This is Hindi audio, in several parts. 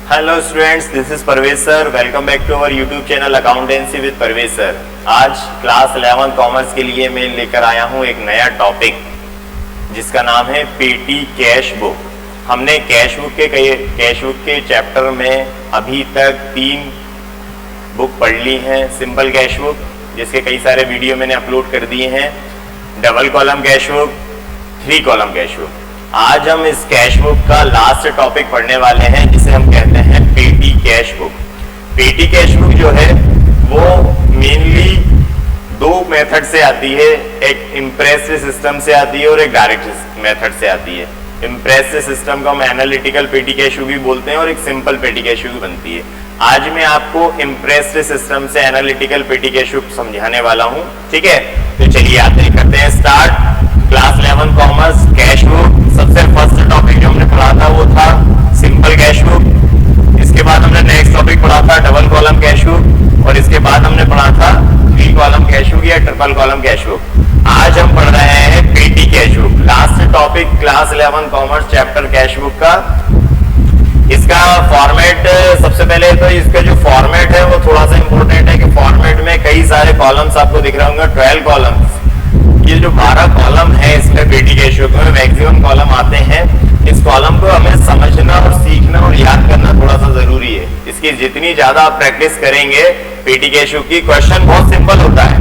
Hello students, this is Parvez sir. Welcome back to our YouTube channel accountancy with Parvez sir. आज क्लास 11 कॉमर्स के लिए मैं लेकर आया हूं एक नया टॉपिक जिसका नाम है पेटी कैश बुक। हमने कैश बुक के चैप्टर में अभी तक 3 बुक पढ़ ली हैं। सिंपल कैश बुक जिसके कई सारे वीडियो मैंने अपलोड कर दिए हैं, double column cash book, 3 column cash book. आज हम इस कैश बुक का लास्ट टॉपिक पढ़ने वाले हैं जिसे हम कहते हैं पेटी कैश बुक। पेटी कैश बुक जो है वो मेनली 2 मेथड से आती है, एक इम्प्रेस सिस्टम से आती है और एक डायरेक्ट मेथड से आती है। इम्प्रेस सिस्टम को हम एनालिटिकल पेटी कैश बुक भी बोलते हैं और एक सिंपल पेटी कैश बुक बनती है। आज मैं आपको इम्प्रेस सिस्टम से एनालिटिकल पेटी कैश बुक समझाने वाला हूं, ठीक है। तो चलिए आते करते हैं start. Class 11 commerce cash book, सबसे फर्स्ट टॉपिक जो हमने पढ़ा था वो था सिंपल कैश बुक। इसके बाद हमने नेक्स्ट टॉपिक पढ़ा था डबल कॉलम कैश बुक और इसके बाद हमने पढ़ा था 3 कॉलम कैश बुक या ट्रिपल कॉलम कैश बुक। आज हम पढ़ रहे हैं पेटी cash book, last topic class 11 commerce chapter cash book का। इसका फॉर्मेट, सबसे पहले तो इसका जो फॉर्मेट है वो थोड़ा सा इंपॉर्टेंट है कि फॉर्मेट में कई सारे कॉलम्स आपको दिख रहे होंगे, 12 कॉलम्स। ये जो 12 कॉलम है इसमें पेटी कैश बुक में मैक्सिमम कॉलम आते हैं। इस कॉलम को हमें समझना और सीखना और याद करना थोड़ा सा जरूरी है। इसकी जितनी ज्यादा आप प्रैक्टिस करेंगे पेटी कैश बुक की, क्वेश्चन बहुत सिंपल होता है।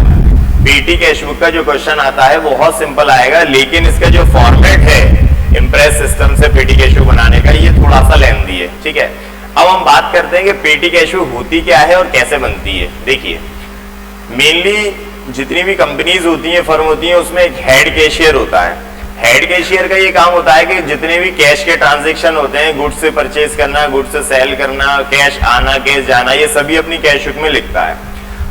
पेटी कैश बुक का जो क्वेश्चन आता है वो बहुत सिंपल आएगा, लेकिन इसका जो फॉर्मेट है इम्प्रेस सिस्टम से पेटी कैश बुक बनाने का, ये थोड़ा सा लेंथी है, ठीक है। अब हम बात करते हैं कि पेटी कैश बुक होती क्या है और कैसे बनती है। देखिए, मेनली जितनी भी कंपनीज होती हैं, फर्म होती हैं, उसमें एक हेड कैशियर होता है। हेड कैशियर का ये काम होता है कि जितने भी कैश के ट्रांजैक्शन होते हैं, गुड्स से परचेज करना, गुड्स से सेल करना, कैश आना, कैश जाना, ये सभी अपनी कैश बुक में लिखता है।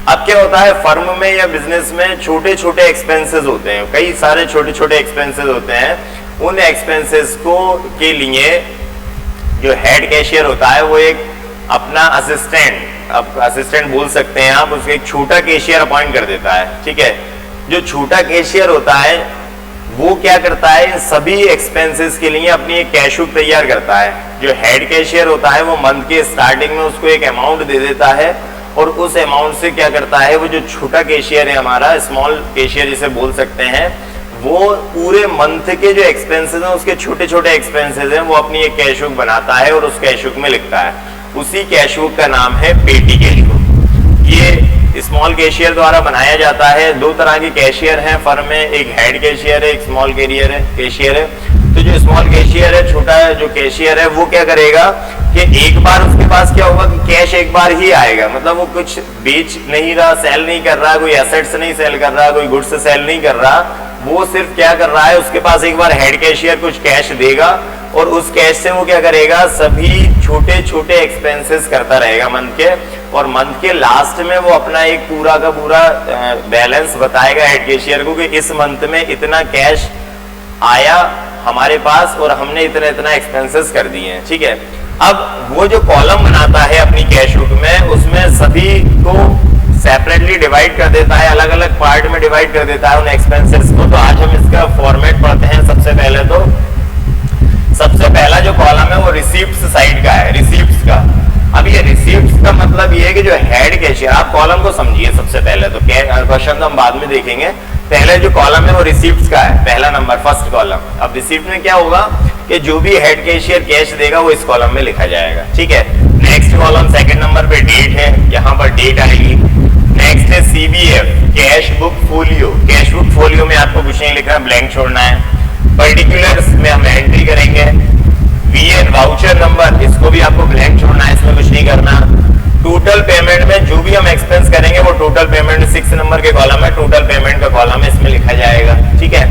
अब क्या होता है, फर्म में या बिजनेस में छोटे छोटे एक्सपेंसेस होते हैं, कई सारे छोटे छोटे एक्सपेंसेस होते हैं। उन एक्सपेंसेस को के लिए जो हेड कैशियर होता है वो एक अपना असिस्टेंट बोल सकते हैं आप, उसको एक छोटा कैशियर अपॉइंट कर देता है, ठीक है। जो छोटा कैशियर होता है वो क्या करता है, इन सभी एक्सपेंसेस के लिए अपनी एक कैश बुक तैयार करता है। जो हेड कैशियर होता है वो मंथ के स्टार्टिंग में उसको एक अमाउंट दे देता है और उस अमाउंट से क्या करता है, वो जो छोटा कैशियर है हमारा, स्मॉल कैशियर जिसे बोल सकते हैं, वो पूरे मंथ के जो एक्सपेंसेस हैं, उसके छोटे छोटे एक्सपेंसेस हैं, वो अपनी एक कैश बुक बनाता है और उस कैश बुक में लिखता है। उसी कैश बुक का नाम है पेटी कैश बुक। ये स्मॉल कैशियर द्वारा बनाया जाता है। 2 तरह के कैशियर हैं फर्म में, एक हेड कैशियर है, एक स्मॉल कैशियर है। तो जो स्मॉल कैशियर है, छोटा जो कैशियर है, वो क्या करेगा कि एक बार उसके पास क्या होगा कि कैश एक बार ही आएगा, मतलब वो कुछ बेच नहीं रहा, सेल नहीं कर रहा, कोई एसेट्स नहीं सेल कर रहा, कोई गुड्स सेल नहीं कर रहा, वो सिर्फ क्या कर रहा है, उसके पास एक बार हेड कैशियर कुछ कैश देगा और उस कैश से वो क्या करेगा, सभी छोटे छोटे एक्सपेंसेस करता रहेगा मंथ के, और मंथ के लास्ट में वो अपना एक पूरा का पूरा बैलेंस बताएगा हेड कैशियर को कि इस मंथ में इतना कैश आया हमारे पास और हमने इतना इतना एक्सपेंसेस कर दिए हैं, ठीक है। अब वो जो कॉलम बनाता है अपनी कैश बुक में, उसमें सभी को सेपरेटली डिवाइड कर देता है, अलग अलग पार्ट में डिवाइड कर देता है उन एक्सपेंसेस को। तो आज हम इसका फॉर्मेट पढ़ते हैं। सबसे पहला जो कॉलम है वो रिसीप्ट्स साइड का है, रिसीप्ट्स का। अब ये रिसीप्ट्स का मतलब ये है कि जो हेड कैशियर, आप कॉलम को समझिए सबसे पहले, तो क्वेश्चन तो हम बाद में देखेंगे। पहले जो कॉलम है वो रिसीप्ट्स का है, पहला नंबर, फर्स्ट कॉलम। अब रिसीप्ट में क्या होगा कि जो भी हेड कैशियर कैश देगा वो इस कॉलम में लिखा जाएगा, ठीक है। नेक्स्ट कॉलम सेकंड नंबर पे डेट है, यहाँ पर डेट आएगी। नेक्स्ट है CBF, cash book folio. Cash book folio में आपको कुछ नहीं लिखना, ब्लैंक छोड़ना है। पर्टिकुलर्स में हम एंट्री करेंगे। VN, वाउचर नंबर, इसको भी आपको ब्लैंक छोड़ना है, इसमें कुछ नहीं करना। टोटल पेमेंट में जो भी हम एक्सपेंस करेंगे वो टोटल पेमेंट 6 नंबर के कॉलम है, टोटल पेमेंट का कॉलम है, इसमें लिखा जाएगा, ठीक है।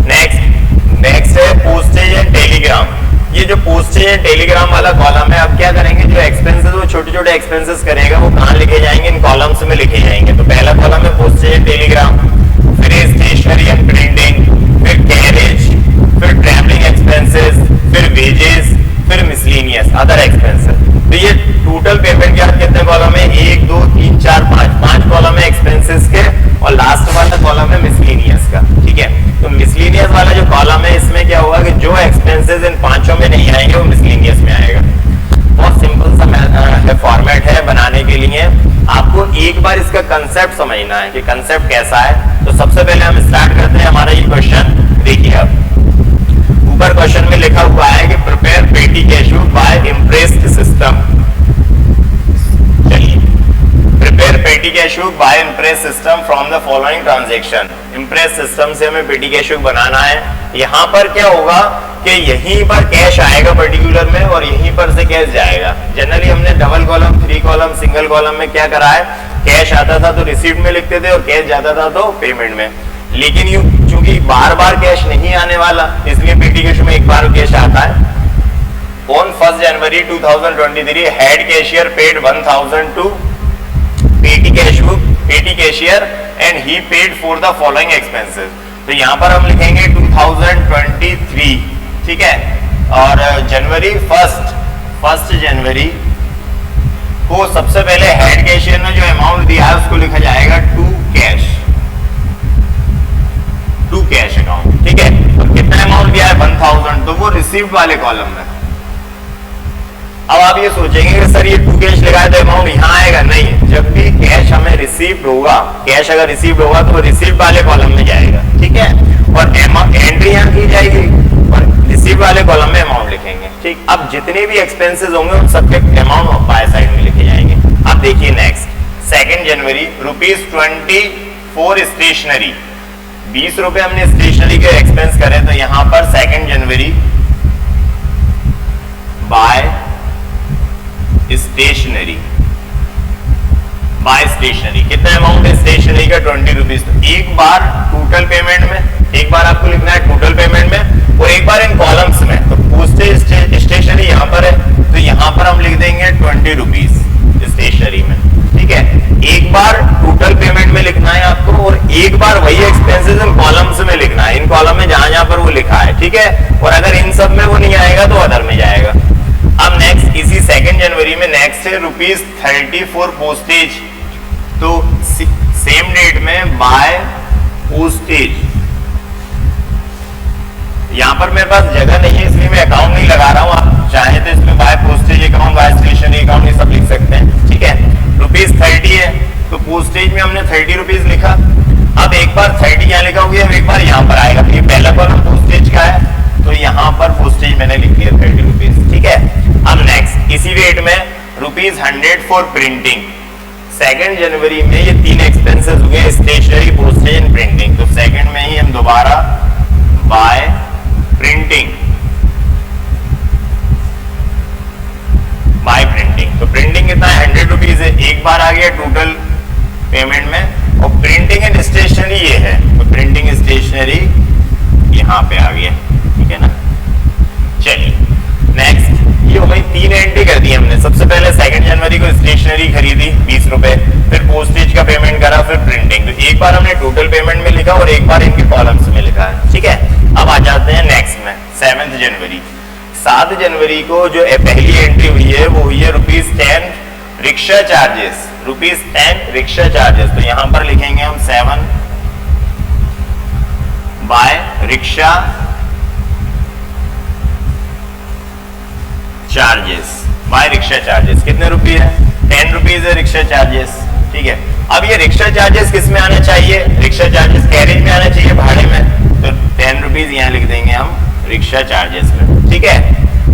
नेक्स्ट है पोस्टेज एंड टेलीग्राम। ये जो पोस्टेज एंड टेलीग्राम वाला कॉलम है, अब क्या करेंगे, जो एक्सपेंसेस वो छोटे छोटे एक्सपेंसेस करेगा वो कहाँ लिखे जाएंगे, इन कॉलम्स में लिखे जाएंगे। तो पहला कॉलम है पोस्टेज एंड टेलीग्राम, फिर स्टेशनरी एंड प्रिंटिंग, फिर कैरेज, फिर ट्रैवलिंग एक्सपेंसेस, फिर वेजेस, फिर मिसलेनियस अदर एक्सपेंसेस। तो ये टोटल पेमेंट के कितने कॉलम है, 1 2 3 4 5 कॉलम है एक्सपेंसेस के, और लास्ट वाला कॉलम है मिसलेनियस का, ठीक है। तो मिसलेनियस वाला जो कॉलम है, इसमें क्या होगा कि जो एक्सपेंसेस इन 5 में नहीं आएंगे वो मिसलेनियस में आएगा। बहुत सिंपल सा इसका कंसेप्ट समझना है कि कंसेप्ट कैसा है। तो सबसे पहले हम स्टार्ट करते हैं हमारा ये क्वेश्चन। देखिए अब ऊपर क्वेश्चन में लिखा हुआ है कि prepare petty cash book by imprest system. चलिए, prepare petty cash book by imprest system from the following transaction. Imprest system से हमें पेटी कैश बुक बनाना है। यहाँ पर क्या होगा कि यहीं पर कैश आएगा पर्टिकुलर में और यहीं पर से कैश जाएगा। जनरली हमने double column, 3 column, single column में क्या करा है, कैश आता था तो रिसीप्ट में लिखते थे और कैश जाता था तो पेमेंट में। लेकिन यूं चूंकि बार बार कैश नहीं आने वाला, इसलिए पेटी कैश में एक बार कैश आता है। On 1 January 2023 head cashier paid 1000 to petty cash book, petty cashier and he paid for the following expenses. तो यहाँ पर हम लिखेंगे 2023, ठीक है। और जनवरी 1 जनवरी को सबसे पहले हेड कैशियर ने जो अमाउंट दिया है उसको लिखा जाएगा टू कैश अकाउंट, ठीक है। तो कितना अमाउंट दिया है 1000, तो वो रिसीव्ड वाले कॉलम में। अब आप ये सोचेंगे कि सर ये टू कैश लिखा है तो अमाउंट यहाँ आएगा, नहीं। जब भी कैश हमें रिसीव्ड होगा, कैश अगर रिसीव्ड होगा तो वो रिसीव्ड वाले कॉलम में जाएगा, ठीक है। और एंट्री यहाँ की जाएगी और रिसीव्ड वाले कॉलम में अमाउंट लिखेंगे, ठीक। अब जितने भी एक्सपेंसेस होंगे उन सबके अमाउंट बाय साइड में लिखे जाएंगे। अब देखिए नेक्स्ट 2 जनवरी ₹24 स्टेशनरी, 20 रुपए हमने स्टेशनरी के एक्सपेंस करे। तो यहाँ पर 2 जनवरी बाय स्टेशनरी कितना अमाउंट है स्टेशनरी का 20 रुपीज। तो एक बार टोटल पेमेंट में, एक बार आपको लिखना है टोटल पेमेंट में और एक बार इन कॉलम्स में। तो पोस्टेज स्टेशनरी यहाँ पर है तो यहाँ पर हम लिख देंगे 20 रुपीज स्टेशनरी में, ठीक है। एक बार टोटल पेमेंट में लिखना है आपको और एक बार वही एक्सपेंसेस इन कॉलम्स में लिखना है, इन कॉलम में जहां पर वो लिखा है, ठीक है। और अगर इन सब में वो नहीं आएगा तो अदर में जाएगा। अब नेक्स्ट इसी 2 जनवरी में नेक्स्ट है ₹34 पोस्टेज। तो सेम डेट में बाय पोस्टेज, यहाँ पर मेरे पास जगह नहीं है इसलिए मैं अकाउंट नहीं लगा रहा हूँ। आप चाहे तो इसमें by postage account, by stationery account ये सब लिख सकते हैं, ठीक है। ₹30 है तो पोस्टेज में हमने 30 रुपीज लिखा। अब एक बार 30 यहाँ लिखा हुआ है, एक बार यहाँ पर आएगा। ये पहला कॉलम पोस्टेज का है तो यहाँ पर पोस्टेज मैंने लिख दिया 30 रुपीज, ठीक है। अब नेक्स्ट इसी डेट में ₹100 फॉर प्रिंटिंग। 2 जनवरी में ये 3 एक्सपेंसेस हो गए, स्टेशनरी, पोस्टेज एंड प्रिंटिंग। तो सेकंड में ही हम दोबारा बाय प्रिंटिंग, तो प्रिंटिंग कितना है 100 रुपीज है, एक बार आ गया टोटल पेमेंट में। और प्रिंटिंग एंड स्टेशनरी ये है तो प्रिंटिंग स्टेशनरी यहाँ पे आ गया, ठीक है ना। चलिए नेक्स्ट ये हो गई 3 एंट्री कर दी हमने। सबसे पहले 2 जनवरी को स्टेशनरी खरीदी 20 रुपए, फिर पोस्टेज का पेमेंट करा, फिर प्रिंटिंग। तो एक बार हमने टोटल पेमेंट में लिखा और एक बार इनके कॉलम्स में लिखा है, ठीक है। अब आ जाते हैं नेक्स्ट में 7 जनवरी। 7 जनवरी को जो पहली एंट्री हुई है वो हुई है ₹10 रिक्शा चार्जेस, ₹10 रिक्शा चार्जेस। तो यहां पर लिखेंगे हम 7 by rickshaw charges, by rickshaw charges. कितने रुपये है 10 रुपीज है रिक्शा चार्जेस, ठीक है। अब ये रिक्शा चार्जेस किस में आना चाहिए, रिक्शा चार्जेस कैरेज में आना चाहिए, भाड़े में। तो 10 रुपीज यहाँ लिख देंगे हम रिक्शा चार्जेस में, ठीक है।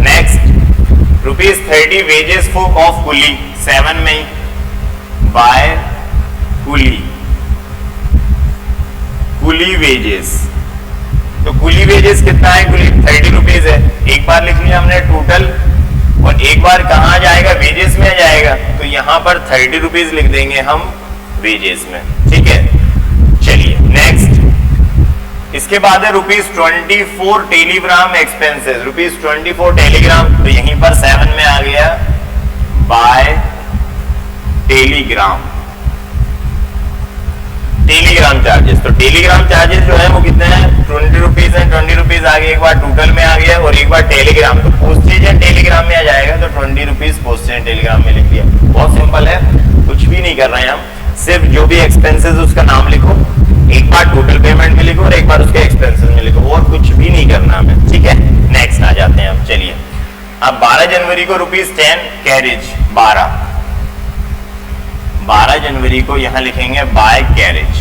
नेक्स्ट ₹30 वेजेस ऑफ कुली, 7 में ही बाय कुली वेजेस। तो कुली वेजेस कितना है, कुली 30 रुपीज है। एक बार लिख लिया हमने टोटल और एक बार कहाँ जाएगा, वेजेस में जाएगा। तो यहाँ पर 30 रुपीज लिख देंगे हम वेजेस में, ठीक है। चलिए नेक्स्ट इसके बाद है ₹24 टेलीग्राम एक्सपेंसेस, ₹24 टेलीग्राम। तो यहीं पर 7 में आ गया बाय टेलीग्राम चार्जेस। तो टेलीग्राम चार्जेस जो है वो कितने हैं 20 रुपीज है, 20 रुपीज आ गया, एक बार टोटल में आ गया और एक बार टेलीग्राम। तो पोस्टेज एंड टेलीग्राम में आ जाएगा तो 20 रुपीज पोस्टेज एंड टेलीग्राम में लिख दिया। बहुत सिंपल है, कुछ भी नहीं कर रहे हैं हम, सिर्फ जो भी एक्सपेंसेस उसका नाम लिखो, एक बार टोटल पेमेंट में लिखो और एक बार उसके एक्सपेंसेस में लिखो, और कुछ भी नहीं करना हमें, ठीक है। नेक्स्ट आ जाते हैं अब। चलिए अब 12 जनवरी को ₹10 कैरेज, 12 जनवरी को यहाँ लिखेंगे by carriage.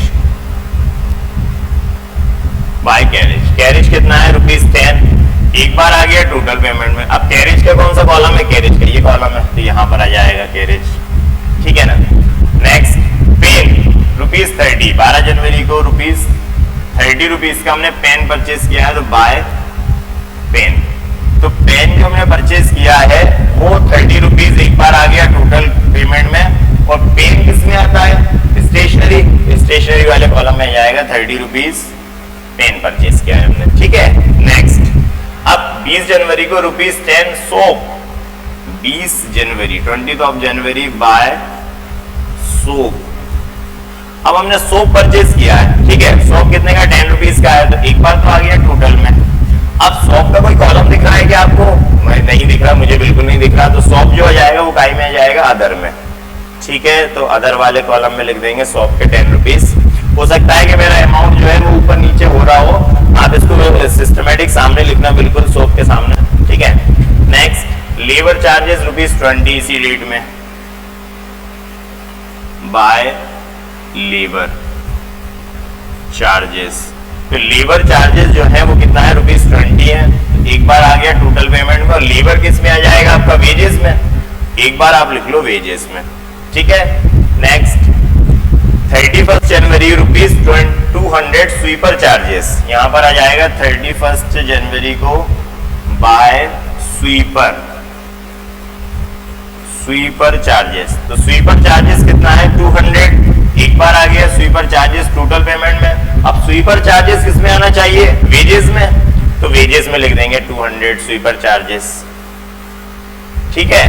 By carriage, carriage कितना है ₹10। एक बार आ गया टोटल पेमेंट में। अब कैरेज का कौन सा कॉलम है? कैरेज का ये कॉलम है, तो यहाँ पर आ जाएगा कैरेज, ठीक है ना। नेक्स्ट पेन ₹30, 12 जनवरी को ₹30 का हमने पेन परचेज किया है, तो बाय पेन। तो पेन जो हमने परचेज किया है वो ₹30 एक बार आ गया टोटल पेमेंट में। और पेन किस में आता है? स्टेशनरी, स्टेशनरी वाले कॉलम में जाएगा ₹30 पेन परचेज किया है हमने, ठीक है। नेक्स्ट अब 20 जनवरी को ₹10 सोप। 20 जनवरी 20 जनवरी बाय सोप। अब हमने सोप परचेज किया है, ठीक है। सोप कितने का? ₹10 का है, तो एक बार तो आ गया टोटल में। अब सोप का कोई कॉलम दिख रहा है क्या आपको? नहीं दिख रहा, मुझे बिल्कुल नहीं दिख रहा। तो सोप जो आ जाएगा वो काई में आ जाएगा? अदर में, ठीक है। तो अदर वाले कॉलम में लिख देंगे सोप के ₹10। हो सकता है कि मेरा अमाउंट जो है वो ऊपर नीचे हो रहा हो, आप इसको सिस्टमेटिक सामने लिखना, बिल्कुल सोप के सामने, ठीक है। नेक्स्ट लेबर चार्जेस ₹20 इसी डेट में बाय लेबर चार्जेस। तो लेबर चार्जेस जो है वो कितना है? ₹20 है। एक बार आ गया टोटल पेमेंट में। और लेबर किस में आ जाएगा? आपका वेजेस में। एक बार आप लिख लो वेजेस में, ठीक है। नेक्स्ट 31 जनवरी ₹200 स्वीपर चार्जेस। यहाँ पर आ जाएगा 31 जनवरी को बाय स्वीपर, स्वीपर चार्जेस। तो स्वीपर चार्जेस कितना है? 200। एक बार आ गया स्वीपर चार्जेस टोटल पेमेंट में। अब स्वीपर चार्जेस किस में आना चाहिए? वेजेस में। तो वेजेस में लिख देंगे 200 स्वीपर चार्जेस, ठीक है।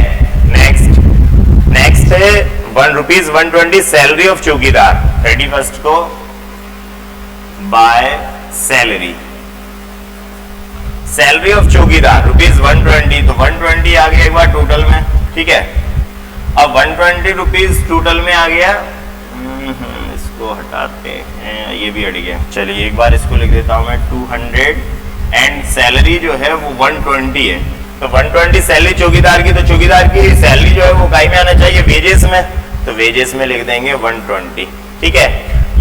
नेक्स्ट है ₹120 सैलरी ऑफ चौकीदार। 31 को बाय सैलरी, सैलरी ऑफ चौकीदार ₹120। तो 120 आ गया एक बार टोटल में, ठीक है। अब ₹120 टोटल में आ गया। इसको हटाते हैं, ये भी हट गया। चलिए एक बार इसको लिख देता हूं मैं 200 एंड सैलरी जो है वो 120 है। तो 120 सैलरी चौकीदार की, तो चौकीदार की सैलरी जो है वो काई में आना चाहिए? वेजेस में। तो वेजेस में लिख देंगे 120, ठीक है।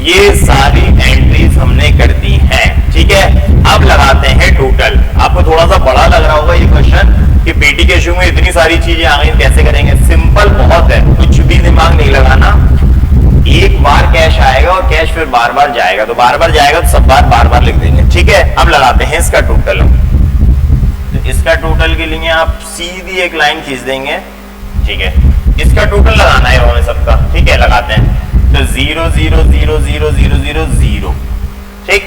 ये सारी एंट्रीज हमने कर दी हैं, ठीक है। अब लगाते हैं टोटल। आपको थोड़ा सा बड़ा लग रहा होगा ये क्वेश्चन कि पेटी के शुरू में इतनी सारी चीजें आ गई, कैसे करेंगे? सिंपल बहुत है, कुछ भी दिमाग नहीं लगाना। एक बार कैश आएगा और कैश फिर बार बार जाएगा, तो बार बार जाएगा तो सब बार बार लिख देंगे, ठीक है। अब लगाते हैं इसका टोटल। तो इसका टोटल के लिए आप सीधी एक लाइन खींच देंगे, ठीक है। इसका टोटल लगाना है हमें सबका, ठीक है। लगाते हैं तो 0 0 0 0 0 0 0, ठीक।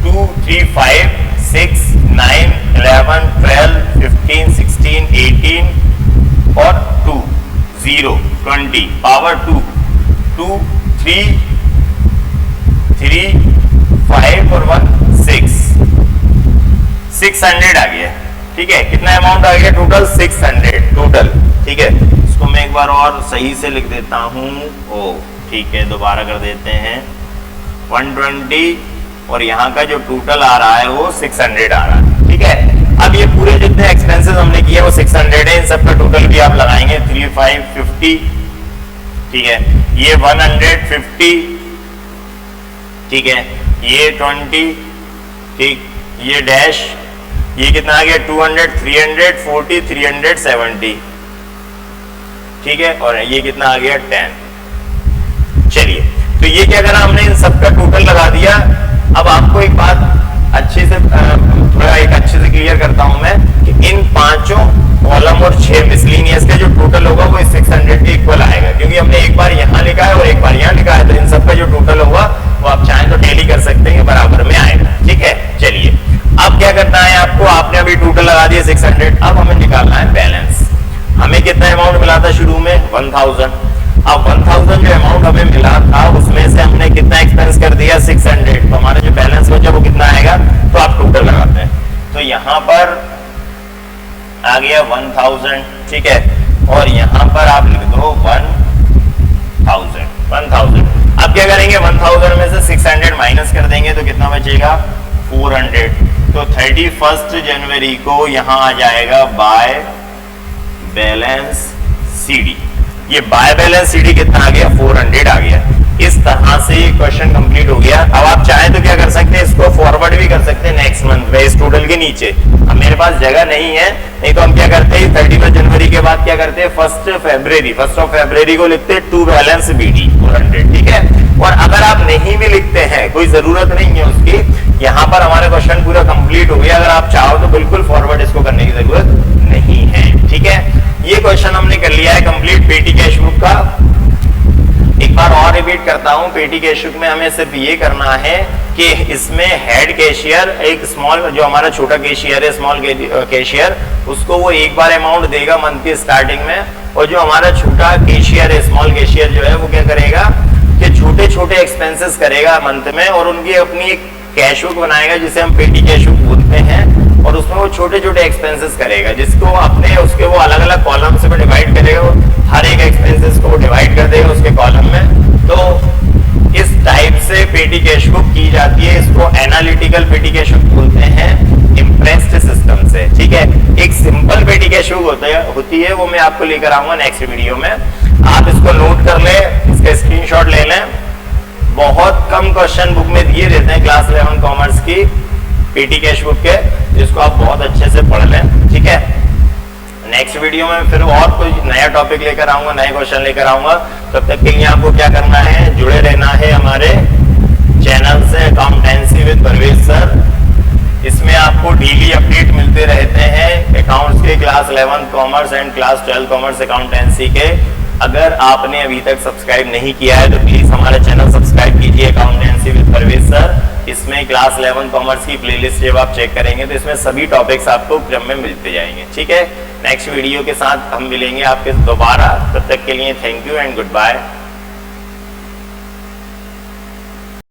2 3 5 6 9 11 12 15 16 18 और 2 0 20 पावर 2 2 3 3 5 और 1 6 600 आ गया, ठीक है। कितना अमाउंट आ गया टोटल? 600 टोटल, ठीक है। इसको मैं एक बार और सही से लिख देता हूं। ओ ठीक है, दोबारा कर देते हैं 120 और यहाँ का जो टोटल आ रहा है वो 600 आ रहा है, ठीक है। अब ये पूरे जितने एक्सपेंसेस हमने किए वो 600 है, इन सबका टोटल भी आप लगाएंगे 3550, ठीक है। ये 150, ठीक है। ये 20, ठीक। ये डैश, ये कितना आ गया 200 340 370, ठीक है। और ये कितना आ गया 10। चलिए, तो ये क्या करा हमने? इन सबका टोटल लगा दिया। अब आपको एक बात अच्छे से थोड़ा एक अच्छे से क्लियर करता हूं मैं कि इन पांचों कॉलम और 6 मिसलेनियस का जो टोटल होगा वो 600 के इक्वल आएगा, क्योंकि हमने एक बार यहाँ लिखा है और एक बार यहाँ लिखा है। तो इन सबका जो टोटल होगा वो आप चाहें तो टैली कर सकते हैं, बराबर में आएगा, ठीक है। चलिए, अब क्या करना है आपको? आपने अभी टोटल लगा दिया 600, अब हमें निकालना है बैलेंस। हमें कितना अमाउंट मिला था शुरू में? 1000। अब 1000 जो अमाउंट हमें मिला था उसमें से हमने कितना एक्सपेंस कर दिया? 600। तो हमारा जो बैलेंस बचा वो कितना आएगा? तो आप टोटल लगाते हैं, तो यहाँ पर आ गया 1000, ठीक है। और यहाँ पर आप लिख दो 1000। अब क्या करेंगे? 1000 में से 600 माइनस कर देंगे तो कितना बचेगा? 400। तो 31 जनवरी को यहाँ आ जाएगा बाय बैलेंस CD। ये बाय बैलेंस सीडी कितना आ गया, 400 आ गया। इस तरह से ये क्वेश्चन कंप्लीट हो गया। अब आप चाहें तो क्या कर सकते हैं, इसको फॉरवर्ड भी कर सकते हैं नेक्स्ट मंथ में इस टोटल के नीचे। अब मेरे पास जगह नहीं है, नहीं तो हम क्या करते हैं 31 जनवरी के बाद क्या करते हैं 1 ऑफ फरवरी को लिखते हैं टू बैलेंस बीडी 400, ठीक है। और अगर आप नहीं भी लिखते हैं, कोई जरूरत नहीं है उसकी, यहाँ पर हमारा क्वेश्चन पूरा कंप्लीट हो गया। अगर आप चाहो तो बिल्कुल फॉरवर्ड इसको करने की जरूरत नहीं है, ठीक है। ये क्वेश्चन हमने कर लिया है कंप्लीट पेटी कैश बुक का। एक बार और रिपीट करता हूं, पेटी कैश बुक में हमें सिर्फ ये करना है कि इसमें हेड कैशियर, एक स्मॉल जो हमारा छोटा कैशियर है, स्मॉल कैशियर, उसको वो एक बार अमाउंट देगा मंथ की स्टार्टिंग में, और जो हमारा छोटा कैशियर है, स्मॉल कैशियर जो है, वो क्या करेगा कि छोटे छोटे एक्सपेंसेस करेगा मंथ में, और उनकी अपनी एक कैश बुक बनाएगा जिसे हम पेटी कैश बुक बोलते हैं, और उसमें वो छोटे छोटे एक्सपेंसेस करेगा, जिसको अपने उसके वो अलग अलग कॉलम से डिवाइड करेगा। हर एक एक्सपेंसेस को डिवाइड कर देगा उसके कॉलम में। तो इस टाइप से पेटी कैश बुक की जाती है। इसको एनालिटिकल पेटी कैश बुक बोलते हैं, इम्प्रेस्ड सिस्टम से, ठीक है। एक सिंपल पेटी कैश बुक होती है, वो मैं आपको लेकर आऊंगा नेक्स्ट वीडियो में। आप इसको नोट कर ले, इसका स्क्रीनशॉट ले लें। बहुत कम क्वेश्चन बुक में दिए रहते हैं क्लास 11 कॉमर्स की पेटी कैश बुक के, जिसको आप बहुत अच्छे से पढ़ लें, ठीक है। नेक्स्ट वीडियो में फिर और कोई नया टॉपिक लेकर आऊंगा, नए क्वेश्चन लेकर आऊंगा। तब तक के लिए आपको क्या करना है, जुड़े रहना है हमारे चैनल से अकाउंटेंसी विद परवेज सर। इसमें आपको डेली अपडेट मिलते रहते हैं अकाउंट्स के, class 11 commerce and class 12 commerce accountancy के। अगर आपने अभी तक सब्सक्राइब नहीं किया है तो प्लीज हमारा चैनल सब्सक्राइब कीजिए, अकाउंटेंसी विद परवेज सर। इसमें क्लास 11 कॉमर्स की प्लेलिस्ट जब आप चेक करेंगे तो इसमें सभी टॉपिक्स आपको क्रम में मिलते जाएंगे, ठीक है। नेक्स्ट वीडियो के साथ हम मिलेंगे आपके दोबारा, तब तक के लिए thank you and good bye.